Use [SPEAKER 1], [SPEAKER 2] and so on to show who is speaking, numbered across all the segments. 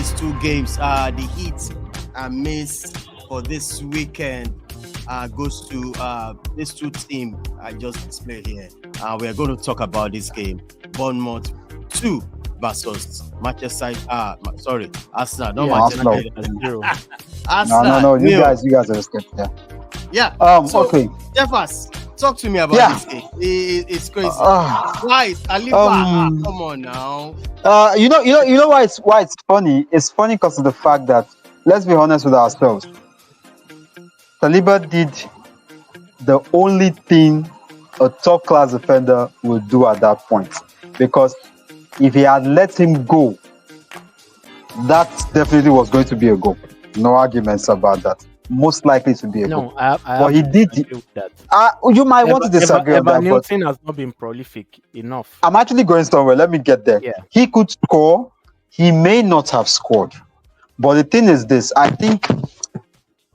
[SPEAKER 1] these two games. The hit and miss for this weekend goes to these two teams I just displayed here. We are going to talk about this game. Bournemouth 2 versus Manchester. Arsenal. Not Manchester. Arsenal.
[SPEAKER 2] No. You guys are scared.
[SPEAKER 1] Yeah.
[SPEAKER 2] Okay.
[SPEAKER 1] Jeffers, talk to me about this game. It's crazy. Why is Saliba? Come on now.
[SPEAKER 2] You know why it's funny? It's funny because of the fact that, let's be honest with ourselves, Saliba did the only thing a top class defender would do at that point. Because if he had let him go, that definitely was going to be a goal. No arguments about that. Most likely to be a goal. But he did
[SPEAKER 3] that.
[SPEAKER 2] You might want to disagree on that.
[SPEAKER 3] Newton has not been prolific enough.
[SPEAKER 2] I'm actually going somewhere. Let me get there.
[SPEAKER 3] Yeah.
[SPEAKER 2] He could score. He may not have scored. But the thing is this. I think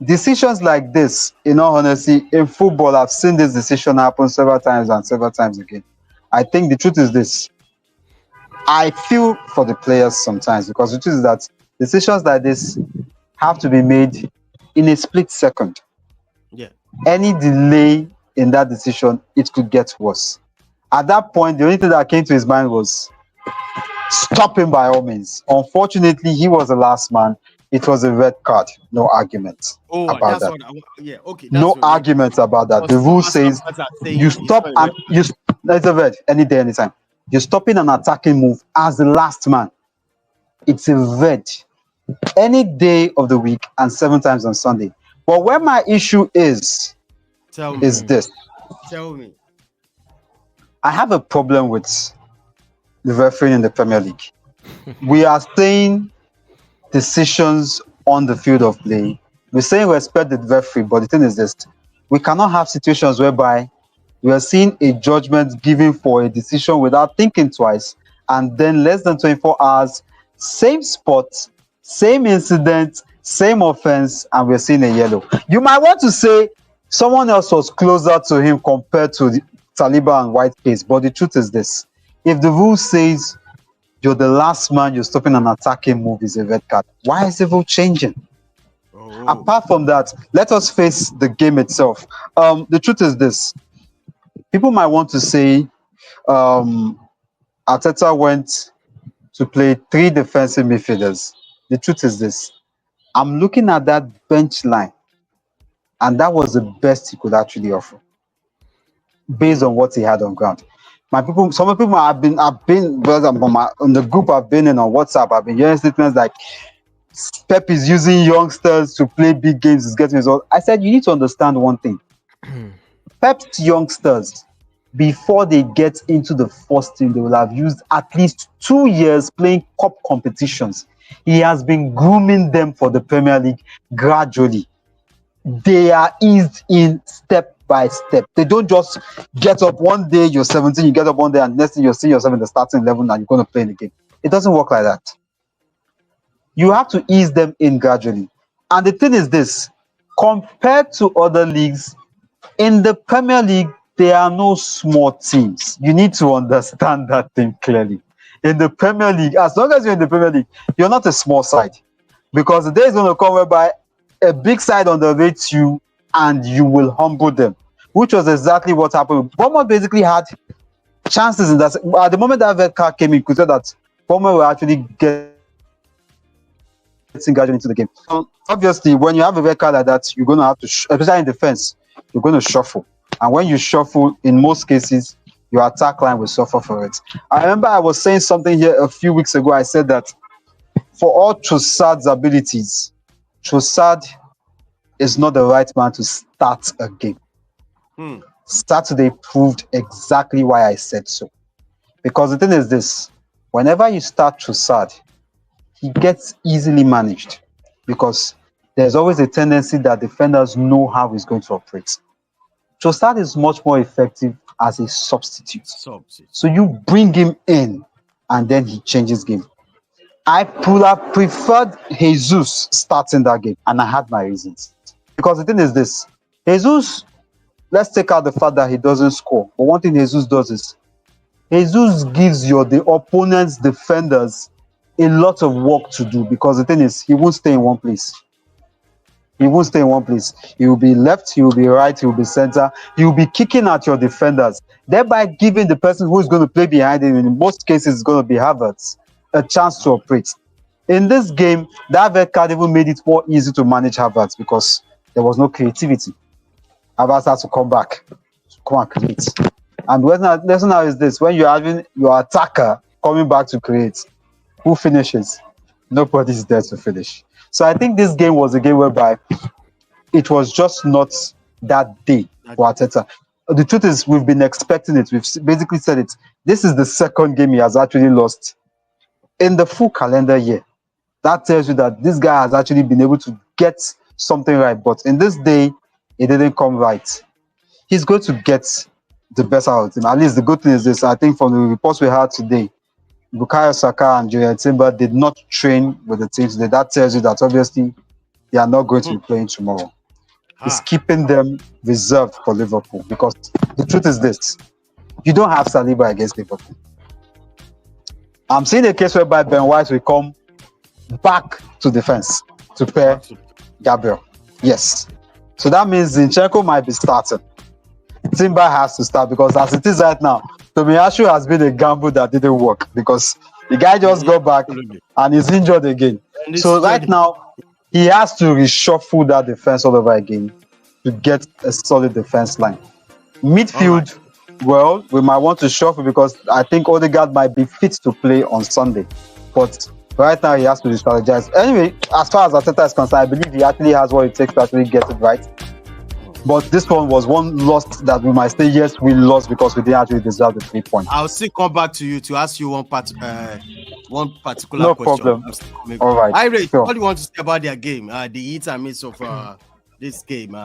[SPEAKER 2] decisions like this, in all honesty, in football, I've seen this decision happen several times and several times again. I think the truth is this. I feel for the players sometimes, because the truth is that decisions like this have to be made in a split second.
[SPEAKER 1] Yeah.
[SPEAKER 2] Any delay in that decision, it could get worse. At that point, the only thing that came to his mind was stop him by all means. Unfortunately, he was the last man. It was a red card. No arguments about that. No arguments about that. The rule says you stop and it's a red any day, anytime. You're stopping an attacking move as the last man. It's a red any day of the week and 7 times on Sunday. But where my issue is this.
[SPEAKER 1] Tell me.
[SPEAKER 2] I have a problem with the refereeing in the Premier League. We are saying decisions on the field of play. We're saying respect the referee, but the thing is this. We cannot have situations whereby we are seeing a judgment given for a decision without thinking twice, and then less than 24 hours, same spot, same incident, same offense, and we're seeing a yellow. You might want to say someone else was closer to him compared to the Saliba and White case, but the truth is this. If the rule says you're the last man, you're stopping an attacking move, is a red card, why is the rule changing? Apart from that, let us face the game itself. The truth is this. People might want to say Arteta went to play 3 defensive midfielders. The truth is this. I'm looking at that bench line, and that was the best he could actually offer based on what he had on ground. Some people have been on the group I've been in on WhatsApp. I've been hearing statements like Pep is using youngsters to play big games, is getting results. I said you need to understand one thing. Pep's youngsters, before they get into the first team, they will have used at least 2 years playing cup competitions. He has been grooming them for the Premier League gradually. They are eased in step by step. They don't just get up one day, you're 17, you get up one day, and next thing you're seeing yourself in the starting 11 and you're going to play in the game. It doesn't work like that. You have to ease them in gradually. And the thing is this, compared to other leagues, in the Premier League, there are no small teams. You need to understand that thing clearly. In the Premier League, as long as you're in the Premier League, you're not a small side. Because the day is going to come whereby a big side underrates you and you will humble them, which was exactly what happened. Bournemouth basically had chances in that. At the moment that red card came in, you could say that Bournemouth were actually getting gradually into the game. So obviously, when you have a red card like that, you're going to have to, especially in defense, you're going to shuffle. And when you shuffle, in most cases, your attack line will suffer for it. I remember I was saying something here a few weeks ago. I said that for all Trossard's abilities, Trossard is not the right man to start a game. Saturday proved exactly why I said so. Because the thing is this, whenever you start Trossard, he gets easily managed because there's always a tendency that defenders know how he's going to operate. Trossard is much more effective as a substitute. So you bring him in and then he changes game. I would have preferred Jesus starting that game, and I had my reasons. Because the thing is this, Jesus, let's take out the fact that he doesn't score. But one thing Jesus does is, Jesus gives the opponent's defenders a lot of work to do, because the thing is, he won't stay in one place. He won't stay in one place. He will be left, he will be right, he will be center. He will be kicking at your defenders, thereby giving the person who is going to play behind him, in most cases, it's going to be Havertz, a chance to operate. In this game, that red card even made it more easy to manage Havertz because there was no creativity. Havertz has to come back, come and create. And the lesson now is this: when you're having your attacker coming back to create, who finishes? Nobody's there to finish. So I think this game was a game whereby it was just not that day for Arteta. The truth is, we've been expecting it. We've basically said it. This is the second game he has actually lost in the full calendar year. That tells you that this guy has actually been able to get something right. But in this day, it didn't come right. He's going to get the best out of him. At least the good thing is this: I think from the reports we had today, Bukayo Saka and Julian Timber did not train with the team today. That tells you that obviously they are not going to be playing tomorrow. He's keeping them reserved for Liverpool, because the truth is this: you don't have Saliba against Liverpool. I'm seeing a case whereby Ben White will come back to defense to pair Gabriel. Yes. So that means Zinchenko might be starting. Timber has to start, because as it is right now, Tomiyasu has been a gamble that didn't work, because the guy just got back and he's injured again. So right now, he has to reshuffle that defense all over again to get a solid defense line. Midfield, well, we might want to shuffle, because I think Odegaard might be fit to play on Sunday. But right now, he has to strategize. Anyway, as far as Arteta is concerned, I believe he actually has what it takes to actually get it right. But this one was one lost that we might say, yes, we lost because we didn't actually deserve the 3 points.
[SPEAKER 1] I'll still come back to you to ask you one particular
[SPEAKER 2] no
[SPEAKER 1] question.
[SPEAKER 2] Problem. All right.
[SPEAKER 1] Irate,
[SPEAKER 2] sure.
[SPEAKER 1] What do you want to say about their game? The hits and miss of this game.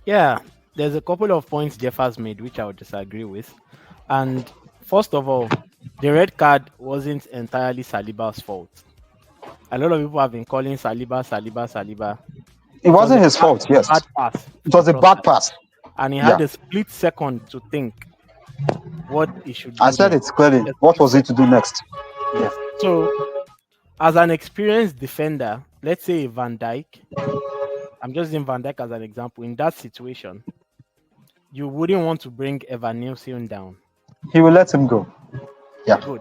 [SPEAKER 3] Yeah, there's a couple of points Jeff has made which I would disagree with. And first of all, the red card wasn't entirely Saliba's fault. A lot of people have been calling Saliba.
[SPEAKER 2] It wasn't his fault, yes.
[SPEAKER 3] Bad pass.
[SPEAKER 2] It was a bad pass.
[SPEAKER 3] And he had a split second to think what he should do.
[SPEAKER 2] I said it clearly. What was he to do next?
[SPEAKER 3] Yes. So, as an experienced defender, let's say Van Dijk, I'm just using Van Dijk as an example. In that situation, you wouldn't want to bring Evan Nielsen down.
[SPEAKER 2] He will let him go. Yeah.
[SPEAKER 3] Good.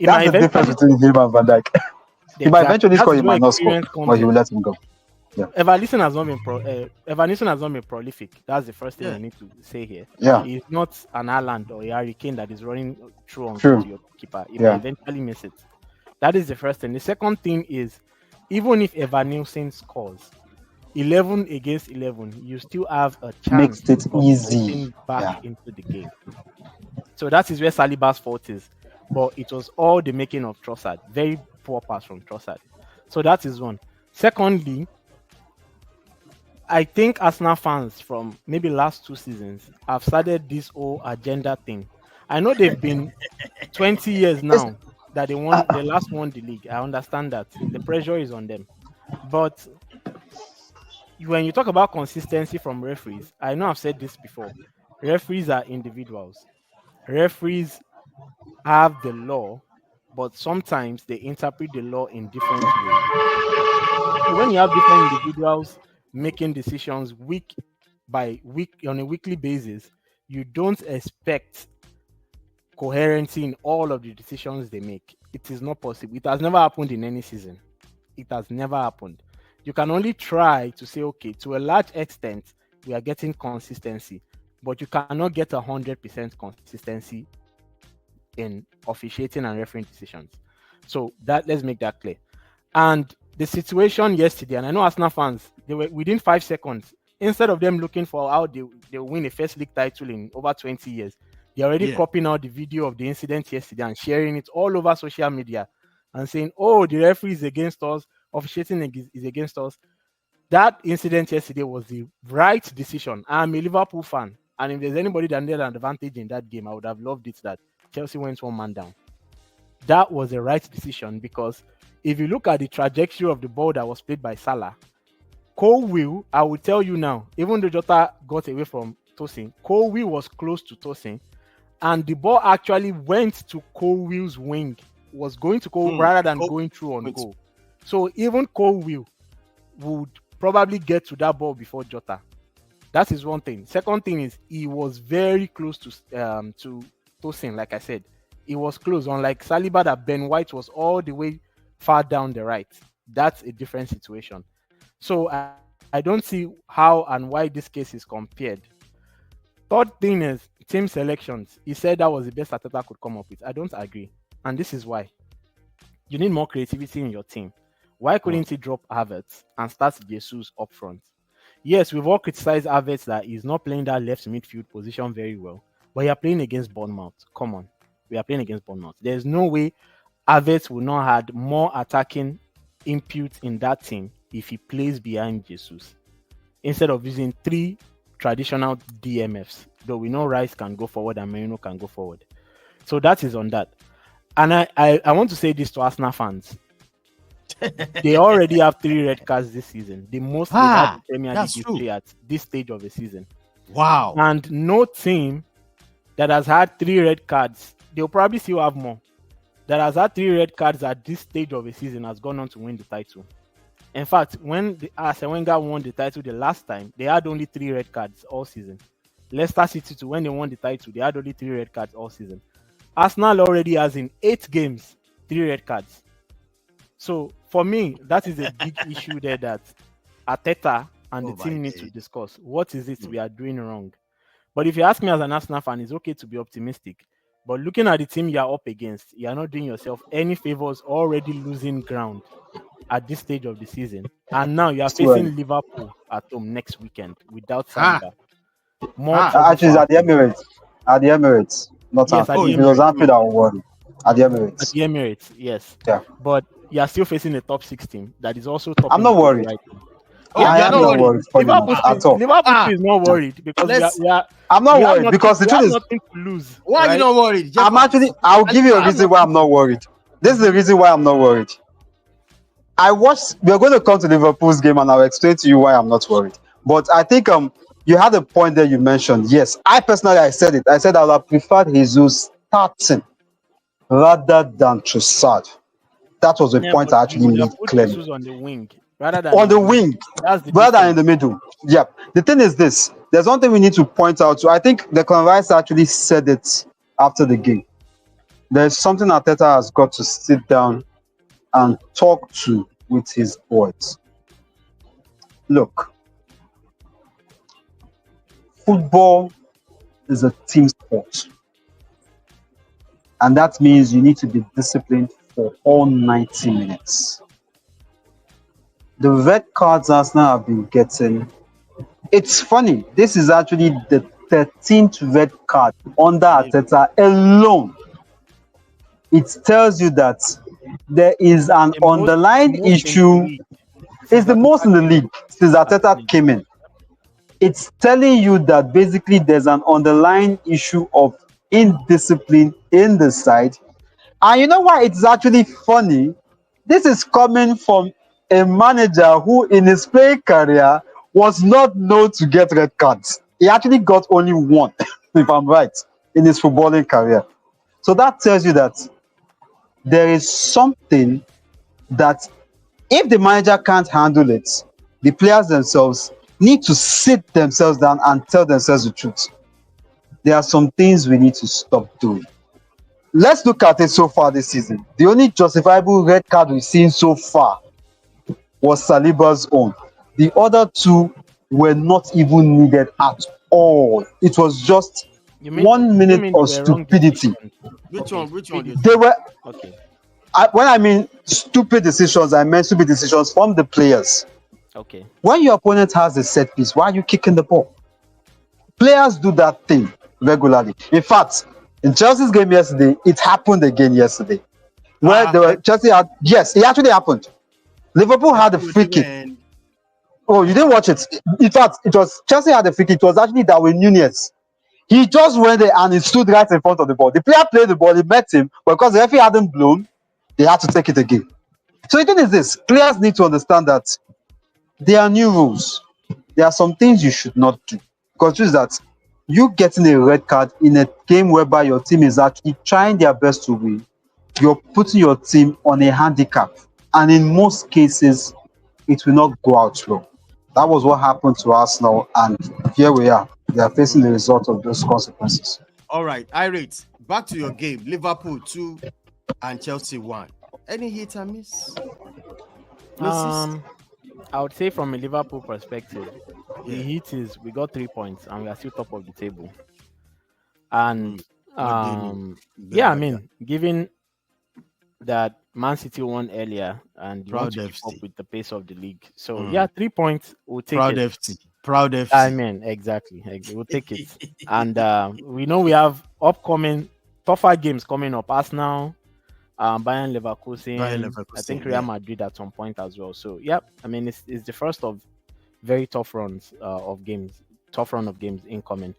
[SPEAKER 2] That's the difference between him and Van Dijk. He might eventually score, he might not score, but he will let him go. Yeah.
[SPEAKER 3] Evan Nielsen has not been prolific. That's the first thing I need to say here.
[SPEAKER 2] Yeah.
[SPEAKER 3] He's not an Haaland or a Harry Kane that is running through on your keeper. He may eventually miss it. That is the first thing. The second thing is, even if Evan Nielsen scores 11 against 11, you still have a chance
[SPEAKER 2] Makes it easy
[SPEAKER 3] back into the game. So that is where Saliba's fault is. But it was all the making of Trossard. Very poor pass from Trossard. So that is one. Secondly, I think Arsenal fans from maybe last 2 seasons have started this whole agenda thing. I know they've been 20 years now that they last won the league. I understand that. The pressure is on them. But when you talk about consistency from referees, I know I've said this before. Referees are individuals. Referees have the law, but sometimes they interpret the law in different ways. When you have different individuals making decisions week by week on a weekly basis, you don't expect coherency in all of the decisions they make. It is not possible. It has never happened in any season. It has never happened. You can only try to say, okay, to a large extent, we are getting consistency, but you cannot get 100% consistency in officiating and refereeing decisions. So let's make that clear. And the situation yesterday, and I know Arsenal fans, they were within 5 seconds, instead of them looking for how they win a first league title in over 20 years, they're already copying out the video of the incident yesterday and sharing it all over social media and saying, oh, the referee is against us, officiating is against us. That incident yesterday was the right decision. I'm a Liverpool fan, and if there's anybody that had an advantage in that game, I would have loved it that Chelsea went 1 man down. That was the right decision, because if you look at the trajectory of the ball that was played by Salah, Colwill, I will tell you now, even though Jota got away from Tosin, Colwill was close to Tosin, and the ball actually went to Colwill's wing was going to Cole
[SPEAKER 1] Hmm.
[SPEAKER 3] rather than
[SPEAKER 1] Cole
[SPEAKER 3] going through on
[SPEAKER 1] went-
[SPEAKER 3] goal. So even Cole would probably get to that ball before Jota. That is one thing. Second thing is he was very close to Tosin, like I said. He was close, unlike Saliba that Ben White was all the way far down the right. That's a different situation. So I don't see how and why this case is compared. Third thing is team selections. He said that was the best Arteta could come up with. I don't agree. And this is why. You need more creativity in your team. Why couldn't he drop Havertz and start Jesus up front? Yes, we've all criticized Havertz that he's not playing that left midfield position very well. But you are playing against Bournemouth. Come on. We are playing against Bournemouth. There's no way Havertz will not have more attacking input in that team if he plays behind Jesus. Instead of using 3 traditional DMFs. Though we know Rice can go forward and Merino can go forward. So that is on that. And I want to say this to Arsenal fans. They already have 3 red cards this season. The most they've had in Premier
[SPEAKER 1] that's
[SPEAKER 3] League
[SPEAKER 1] true.
[SPEAKER 3] history at this stage of the season.
[SPEAKER 1] Wow.
[SPEAKER 3] And no team that has had 3 red cards, they'll probably still have more, that has had 3 red cards at this stage of the season has gone on to win the title. In fact, when Arsene Wenger won the title the last time, they had only 3 red cards all season. Leicester City too, when they won the title, they had only 3 red cards all season. Arsenal already has in 8 games 3 red cards. So for me, that is a big issue there that Arteta and the team need to discuss. What is it we are doing wrong? But if you ask me as an Arsenal fan, it's okay to be optimistic. But looking at the team you are up against, you are not doing yourself any favors, already losing ground at this stage of the season. And now you are facing Liverpool at home next weekend without Saliba.
[SPEAKER 2] Actually, it's at the Emirates. At the Emirates. Not
[SPEAKER 3] Yes,
[SPEAKER 2] at
[SPEAKER 3] at the
[SPEAKER 2] If it was
[SPEAKER 3] Emirates.
[SPEAKER 2] Anfield, I would worry. At the Emirates.
[SPEAKER 3] At the Emirates, yes.
[SPEAKER 2] Yeah.
[SPEAKER 3] But you are still facing a top 6 team that is also top.
[SPEAKER 2] I'm not worried.
[SPEAKER 3] Right now.
[SPEAKER 1] Oh,
[SPEAKER 2] I
[SPEAKER 1] you're
[SPEAKER 2] am
[SPEAKER 1] not
[SPEAKER 2] not worried. Funny
[SPEAKER 3] Liverpool
[SPEAKER 2] enough, at all.
[SPEAKER 3] is not worried because
[SPEAKER 2] I'm not
[SPEAKER 3] we have
[SPEAKER 2] worried
[SPEAKER 3] nothing-
[SPEAKER 2] because the
[SPEAKER 3] we
[SPEAKER 2] truth
[SPEAKER 3] have
[SPEAKER 2] is,
[SPEAKER 3] nothing to lose.
[SPEAKER 1] Why are
[SPEAKER 3] right?
[SPEAKER 1] you not worried? Just
[SPEAKER 2] I'll give you a reason why I'm not worried. This is the reason why I'm not worried. We're going to come to Liverpool's game and I'll explain to you why I'm not worried. But I think you had a point there you mentioned. Yes, I said it. I said I would have preferred Jesus starting rather than Trossard. That was the point I actually made clearly.
[SPEAKER 3] Jesus on the wing rather than
[SPEAKER 2] On the wing,
[SPEAKER 3] That's the
[SPEAKER 2] rather than in
[SPEAKER 3] difference.
[SPEAKER 2] the middle. Yep. The thing is this. There's one thing we need to point out. So I think Declan Rice actually said it after the game. There's something Arteta has got to sit down and talk to with his boys. Look, football is a team sport. And that means you need to be disciplined for all 90 minutes. The red cards Arsenal have been getting, it's funny. This is actually the 13th red card under Arteta alone. It tells you that there is an underlying issue. It's the most in the league since Arteta came in. It's telling you that basically there's an underlying issue of indiscipline in the side. And you know why it's actually funny? This is coming from a manager who in his playing career was not known to get red cards. He actually got only 1, if I'm right, in his footballing career. So that tells you that there is something that if the manager can't handle it, the players themselves need to sit themselves down and tell themselves the truth. There are some things we need to stop doing. Let's look at it so far this season. The only justifiable red card we've seen so far was Saliba's own. The other 2 were not even needed at all. It was just 1 minute of stupidity.
[SPEAKER 1] Which one?
[SPEAKER 2] They were.
[SPEAKER 3] Okay.
[SPEAKER 2] When I mean stupid decisions, I meant stupid decisions from the players.
[SPEAKER 3] Okay.
[SPEAKER 2] When your opponent has a set piece, why are you kicking the ball? Players do that thing regularly. In fact, in Chelsea's game yesterday, it happened again yesterday. Where Chelsea had, yes, it actually happened. Liverpool had a free kick. Oh, you didn't watch it? In fact, it was Chelsea had a free kick. It was actually Darwin Núñez. He just went there and he stood right in front of the ball. The player played the ball, he met him, but because the referee hadn't blown, they had to take it again. So the thing is this, players need to understand that there are new rules. There are some things you should not do. Because it's that you getting a red card in a game whereby your team is actually trying their best to win, you're putting your team on a handicap, and in most cases, it will not go out well. That was what happened to Arsenal, and here we are. They are facing the result of those consequences.
[SPEAKER 1] All right, Irate, back to your game. Liverpool 2 and Chelsea 1. Any hit and miss?
[SPEAKER 3] I would say from a Liverpool perspective, the
[SPEAKER 1] Yeah.
[SPEAKER 3] hit is we got 3 points and we are still top of the table. And
[SPEAKER 1] What do you mean?
[SPEAKER 3] yeah, I mean, given that Man City won earlier and you want
[SPEAKER 1] Proud
[SPEAKER 3] to keep up
[SPEAKER 1] FC.
[SPEAKER 3] with the pace of the league. So yeah, 3 points, we'll take
[SPEAKER 1] Proud
[SPEAKER 3] it.
[SPEAKER 1] FC. Proud FC.
[SPEAKER 3] I mean, exactly. We'll take it. And we know we have upcoming tougher games coming up. Arsenal, Bayern Leverkusen,
[SPEAKER 1] Bayern
[SPEAKER 3] I think
[SPEAKER 1] Leverkusen,
[SPEAKER 3] Real
[SPEAKER 1] yeah.
[SPEAKER 3] Madrid at some point as well. So yeah, I mean it's the first of very tough runs of games, tough run of games incoming.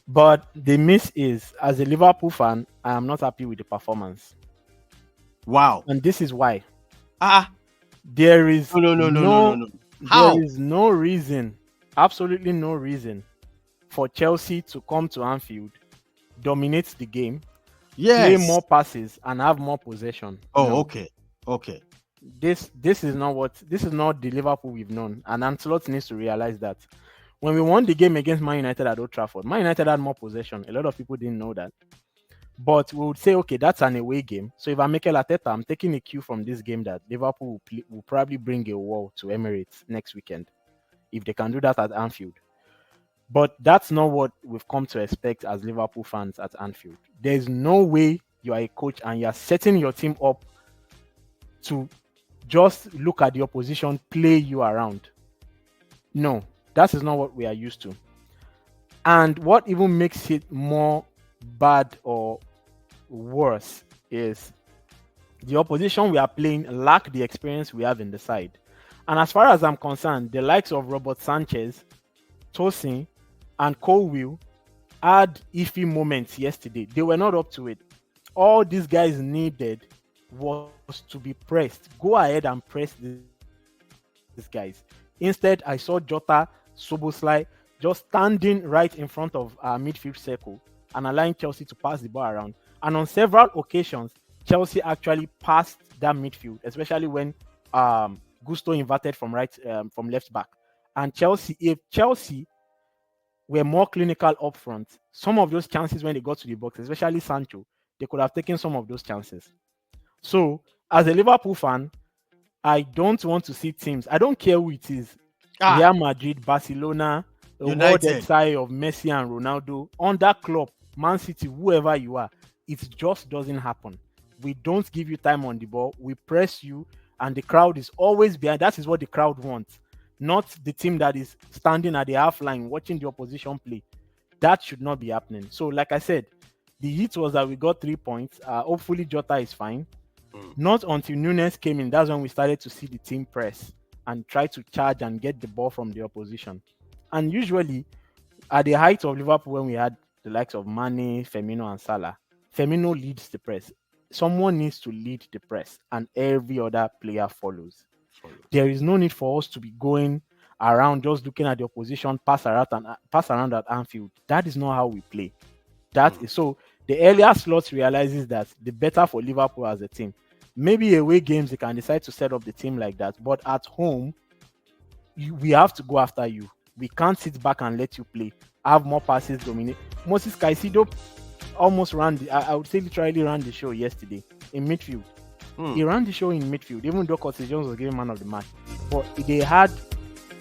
[SPEAKER 3] But the miss is, as a Liverpool fan, I am not happy with the performance,
[SPEAKER 1] Wow.
[SPEAKER 3] and this is why.
[SPEAKER 1] Ah,
[SPEAKER 3] There is
[SPEAKER 1] no. How?
[SPEAKER 3] there is no reason, absolutely no reason, for Chelsea to come to Anfield, dominate the game, play
[SPEAKER 1] Yes.
[SPEAKER 3] more passes, and have more possession.
[SPEAKER 1] Oh,
[SPEAKER 3] No.
[SPEAKER 1] okay.
[SPEAKER 3] This is not the Liverpool we've known, and Ancelotti needs to realize that. When we won the game against Man United at Old Trafford, Man United had more possession. A lot of people didn't know that. But we would say, okay, that's an away game. So if I'm Mikel Arteta, I'm taking a cue from this game that Liverpool will probably bring a wall to Emirates next weekend, if they can do that at Anfield. But that's not what we've come to expect as Liverpool fans at Anfield. There's no way you are a coach and you're setting your team up to just look at the opposition, play you around. No, that is not what we are used to. And what even makes it more bad or worse is the opposition we are playing lack the experience we have in the side. And as far as I'm concerned, the likes of Robert Sanchez, Tosin, and Colwill had iffy moments yesterday. They were not up to it. All these guys needed was to be pressed. Go ahead and press these guys. Instead, I saw Jota, Soboslai just standing right in front of our midfield circle and allowing Chelsea to pass the ball around. And on several occasions, Chelsea actually passed that midfield, especially when Gusto inverted from left back. And if Chelsea were more clinical up front, some of those chances when they got to the box, especially Sancho, they could have taken some of those chances. So, as a Liverpool fan, I don't want to see teams. I don't care who it is. Real Madrid, Barcelona, the world exile of Messi and Ronaldo, on that club, Man City, whoever you are, it just doesn't happen. We don't give you time on the ball. We press you, and the crowd is always behind. That is what the crowd wants, not the team that is standing at the half line watching the opposition play. That should not be happening. So, like I said, the hit was that we got 3 points. Hopefully, Jota is fine. Not until Nunes came in, that's when we started to see the team press and try to charge and get the ball from the opposition. And usually, at the height of Liverpool, when we had the likes of Mane, Firmino, and Salah, Firmino leads the press. Someone needs to lead the press, and every other player follows. There is no need for us to be going around just looking at the opposition, pass around at Anfield. That is not how we play. That is so. The earlier slots realizes that the better for Liverpool as a team. Maybe away games they can decide to set up the team like that, but at home, we have to go after you. We can't sit back and let you play. Have more passes, dominate. Moses Caicedo almost I would say literally ran the show yesterday in midfield. He ran the show in midfield, even though Curtis Jones was given man of the match. But they had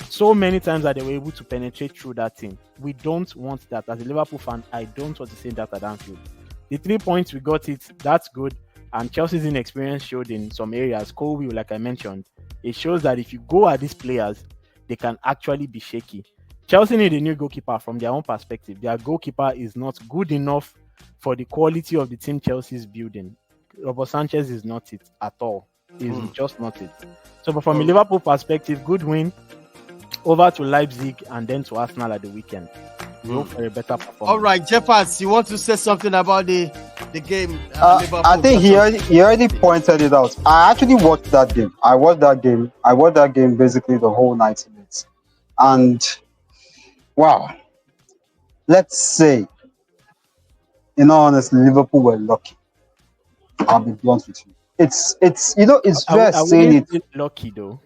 [SPEAKER 3] so many times that they were able to penetrate through that team. We don't want that. As a Liverpool fan, I don't want to see that at Anfield. The 3 points we got that's good. And Chelsea's inexperience showed in some areas. Colwill, like I mentioned, it shows that if you go at these players, they can actually be shaky. Chelsea need a new goalkeeper from their own perspective. Their goalkeeper is not good enough for the quality of the team Chelsea is building. Robert Sanchez is not it at all. He's just not it. So, but from a Liverpool perspective, good win over to Leipzig and then to Arsenal at the weekend. We hope for a better performance.
[SPEAKER 1] All right, Jeffers, you want to say something about the game?
[SPEAKER 2] I think he already pointed it out. I actually watched that game. I watched that game basically the whole 90 minutes. And wow, let's say, in all honesty, Liverpool were lucky. I'll be blunt with you. It's it's
[SPEAKER 3] I,
[SPEAKER 2] very
[SPEAKER 3] I
[SPEAKER 2] saying
[SPEAKER 3] wouldn't
[SPEAKER 2] it.
[SPEAKER 3] say lucky though.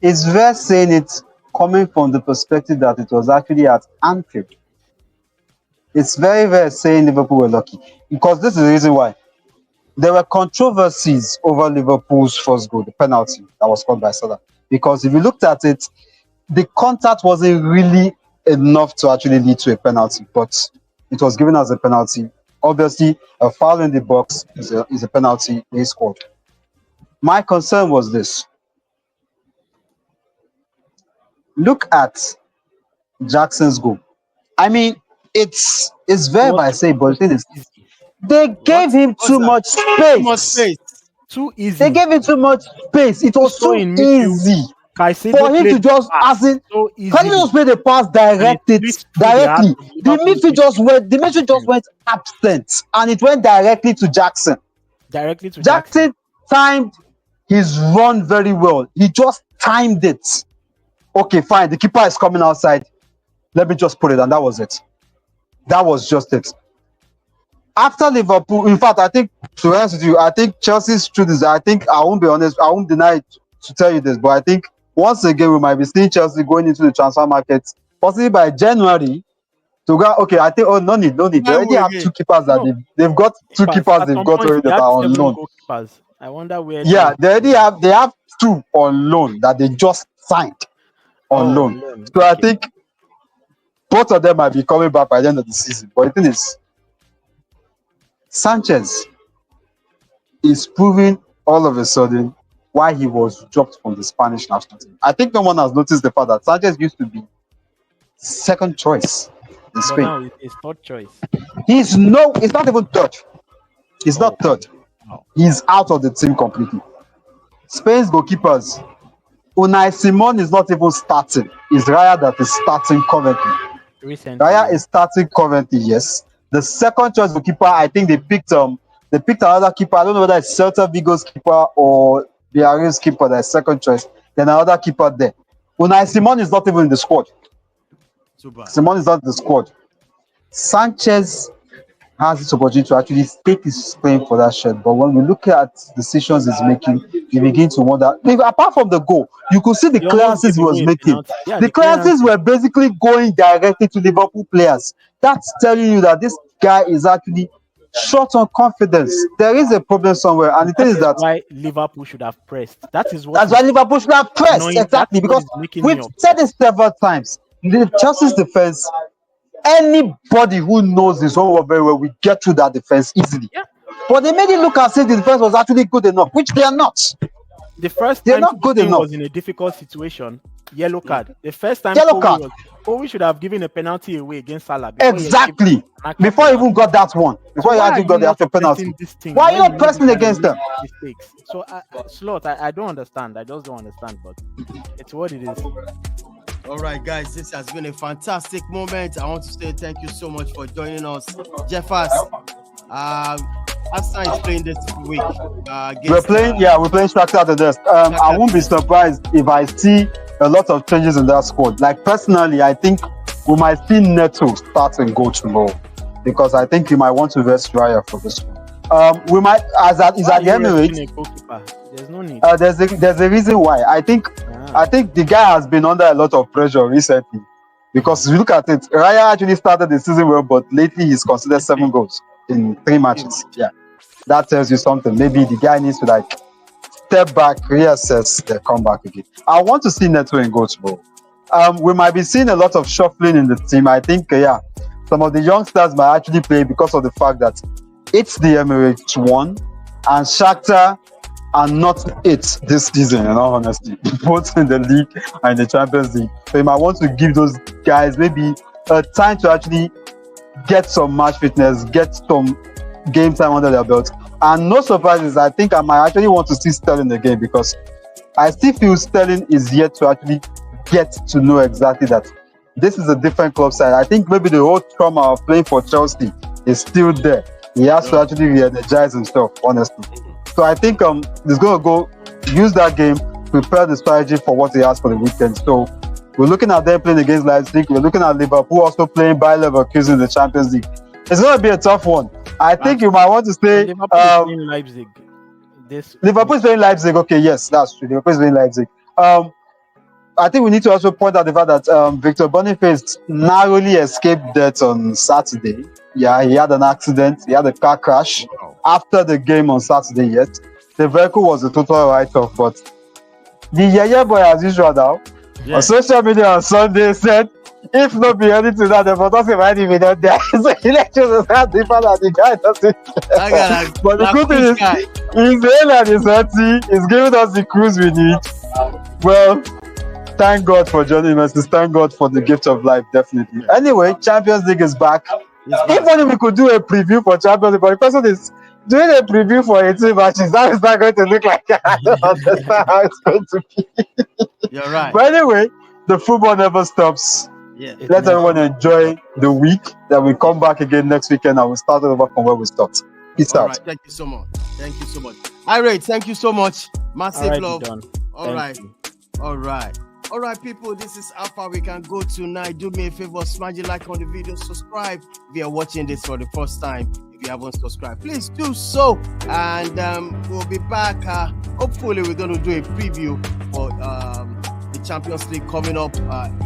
[SPEAKER 2] It's very saying it coming from the perspective that it was actually at Anfield. It's very saying Liverpool were lucky because this is the reason why. There were controversies over Liverpool's first goal, the penalty that was scored by Salah. Because if you looked at it, the contact wasn't really enough to actually lead to a penalty, but it was given as a penalty. Obviously, a foul in the box is a penalty they scored. My concern was this. Look at Jackson's goal. I mean, it's
[SPEAKER 3] It
[SPEAKER 2] very
[SPEAKER 3] was,
[SPEAKER 2] by say,
[SPEAKER 3] it
[SPEAKER 2] but the
[SPEAKER 3] was
[SPEAKER 2] thing
[SPEAKER 3] too
[SPEAKER 2] is,
[SPEAKER 3] easy.
[SPEAKER 2] they gave him
[SPEAKER 1] What's
[SPEAKER 2] too
[SPEAKER 1] that?
[SPEAKER 2] much
[SPEAKER 1] Too much
[SPEAKER 2] space.
[SPEAKER 1] space.
[SPEAKER 3] Too easy.
[SPEAKER 2] They gave him too much space. It was
[SPEAKER 3] So
[SPEAKER 2] too
[SPEAKER 3] in midfield,
[SPEAKER 2] easy
[SPEAKER 3] Caicedo
[SPEAKER 2] for him to
[SPEAKER 3] played
[SPEAKER 2] just,
[SPEAKER 3] pass
[SPEAKER 2] as in,
[SPEAKER 3] so
[SPEAKER 2] can you
[SPEAKER 3] easily,
[SPEAKER 2] just play the pass
[SPEAKER 3] and it
[SPEAKER 2] directly?
[SPEAKER 3] split through the heart of
[SPEAKER 2] The
[SPEAKER 3] Liverpool
[SPEAKER 2] midfield just went absent, and it went directly to Jackson.
[SPEAKER 3] directly to Jackson.
[SPEAKER 2] Jackson timed his run very well. He just timed it. Okay, fine. The keeper is coming outside. Let me just put it, and that was it. That was just it. After Liverpool, in fact, I think, to be honest with you, I think Chelsea's truth is, I think, I won't be honest, I won't deny it to tell you this, but I think once again we might be seeing Chelsea going into the transfer market possibly by January to go. Okay, I think, no need. They
[SPEAKER 1] Why
[SPEAKER 2] already
[SPEAKER 1] would
[SPEAKER 2] have
[SPEAKER 1] again?
[SPEAKER 2] two keepers that
[SPEAKER 3] No,
[SPEAKER 2] they've got two keepers
[SPEAKER 3] at
[SPEAKER 2] they've
[SPEAKER 3] some
[SPEAKER 2] got
[SPEAKER 3] point
[SPEAKER 2] already
[SPEAKER 3] he
[SPEAKER 2] that
[SPEAKER 3] had
[SPEAKER 2] are on
[SPEAKER 3] 7
[SPEAKER 2] loan.
[SPEAKER 3] goalkeepers. I wonder where.
[SPEAKER 2] Yeah, they have two on loan that they just signed on loan.
[SPEAKER 3] Loan.
[SPEAKER 2] So I
[SPEAKER 3] Okay.
[SPEAKER 2] think both of them might be coming back by the end of the season. But the thing is, Sanchez is proving all of a sudden why he was dropped from the Spanish national team. I think no one has noticed the fact that Sanchez used to be second choice in
[SPEAKER 3] But
[SPEAKER 2] Spain.
[SPEAKER 3] now it's third choice.
[SPEAKER 2] It's not even third. He's not third.
[SPEAKER 3] Wow.
[SPEAKER 2] He's out of the team completely. Spain's goalkeepers, Unai Simon is not even starting. It's Raya that is starting currently.
[SPEAKER 3] Recently.
[SPEAKER 2] Raya is starting currently, yes. The second choice goalkeeper, I think they picked another keeper. I don't know whether it's Celta Vigo's keeper or Villarreal's keeper that's second choice. Then another keeper there. Unai Simon is not even in the squad.
[SPEAKER 1] Super.
[SPEAKER 2] Simon is not in the squad. Sanchez has this opportunity to actually stake his claim for that shirt. But when we look at decisions he's making, you begin to wonder. Apart from the goal, you could see the
[SPEAKER 3] He almost
[SPEAKER 2] clearances he
[SPEAKER 3] gave
[SPEAKER 2] was
[SPEAKER 3] away a
[SPEAKER 2] making.
[SPEAKER 3] penalty. Yeah,
[SPEAKER 2] The clearances were basically going directly to Liverpool players. That's telling you that this guy is actually short on confidence. There is a problem somewhere, and the thing is that
[SPEAKER 3] why Liverpool should have pressed. That's
[SPEAKER 2] why Liverpool should have pressed.
[SPEAKER 3] annoying.
[SPEAKER 2] Exactly,
[SPEAKER 3] That's what
[SPEAKER 2] because
[SPEAKER 3] is making me
[SPEAKER 2] we've
[SPEAKER 3] upset.
[SPEAKER 2] said this several times. The Chelsea's defense, anybody who knows this one very well, we get through that defense easily.
[SPEAKER 3] Yeah.
[SPEAKER 2] But they made it look as if the defense was actually good enough, which they are not.
[SPEAKER 3] The first
[SPEAKER 2] They're
[SPEAKER 3] time
[SPEAKER 2] not good
[SPEAKER 3] Kobe
[SPEAKER 2] enough.
[SPEAKER 3] was in a difficult situation, yellow card. The first time
[SPEAKER 2] Yellow card.
[SPEAKER 3] Kobe should have given a penalty away against Salah.
[SPEAKER 2] Exactly. Before he even got that one. Before he actually got the actual penalty. Why are you not pressing against them?
[SPEAKER 3] Mistakes. So, Slot, I don't understand. I just don't understand, but it's what it is.
[SPEAKER 1] All right, guys, this has been a fantastic moment. I want to say thank you so much for joining us. Jeffers, Arsenal is playing this week.
[SPEAKER 2] We're playing Shakhtar Donetsk. I won't be surprised if I see a lot of changes in that squad. Like, personally, I think we might see Neto start and go tomorrow because I think he might want to rest Raya for this one. We might, is at the Emirates.
[SPEAKER 3] There's no need.
[SPEAKER 2] There's a reason why. I think the guy has been under a lot of pressure recently because if you look at it, Raya actually started the season well, but lately he's considered 7 goals in 3 matches. Yeah, that tells you something. Maybe the guy needs to step back, reassess, then come back again. I want to see Neto in goals, bro. We might be seeing a lot of shuffling in the team. I think, some of the youngsters might actually play because of the fact that it's the Emirates one, and Shakhtar are not it this season, in all honesty, both in the league and the Champions League. So you might want to give those guys maybe a time to actually get some match fitness, get some game time under their belt. And no surprises, I think I might actually want to see Sterling again because I still feel Sterling is yet to actually get to know exactly that this is a different club side. I think maybe the whole trauma of playing for Chelsea is still there. He has to actually re-energize himself, honestly. So I think he's going to go use that game, prepare the strategy for what he has for the weekend. So we're looking at them playing against Leipzig. We're looking at Liverpool also playing by Leverkusen in the Champions League. It's going to be a tough one. I think you might want to say
[SPEAKER 3] Liverpool is playing Leipzig.
[SPEAKER 2] Liverpool is playing Leipzig. Okay, yes, that's true. Liverpool is playing Leipzig. I think we need to also point out the fact that Victor Boniface narrowly escaped death on Saturday. Yeah, he had an accident. He had a car crash after the game on Saturday. Yes, the vehicle was a total write-off. But the Yaya boy, as usual now, on social media on Sunday said, if not be anything that the photos might be not there. So he let you understand the fact that the guy doesn't. But the good thing is, he's in and he's healthy. He's giving us the cruise we need. Well, thank God for Johnny Messi's. Thank God for the gift of life, definitely. Anyway, Champions League is back. If only we could do a preview for Champions League, but the person is doing a preview for 18 matches. That is not going to look like that. I don't understand how it's going to be.
[SPEAKER 1] You're right.
[SPEAKER 2] But anyway, the football never stops.
[SPEAKER 1] Yeah.
[SPEAKER 2] Let everyone enjoy the week. Then we come back again next weekend and we'll start over from where we stopped. Peace out.
[SPEAKER 1] Right. Thank you so much. Thank you so much. Irate, thank you so much. Massive
[SPEAKER 3] Alright,
[SPEAKER 1] love.
[SPEAKER 3] done.
[SPEAKER 1] All right. All right. All right, people. This is how far we can go tonight. Do me a favor, smash a like on the video, subscribe. If you are watching this for the first time, if you haven't subscribed, please do so. And we'll be back. Hopefully, we're going to do a preview for the Champions League coming up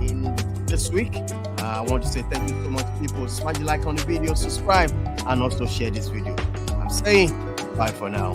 [SPEAKER 1] in this week. I want to say thank you so much, people. Smash a like on the video, subscribe, and also share this video. I'm saying bye for now.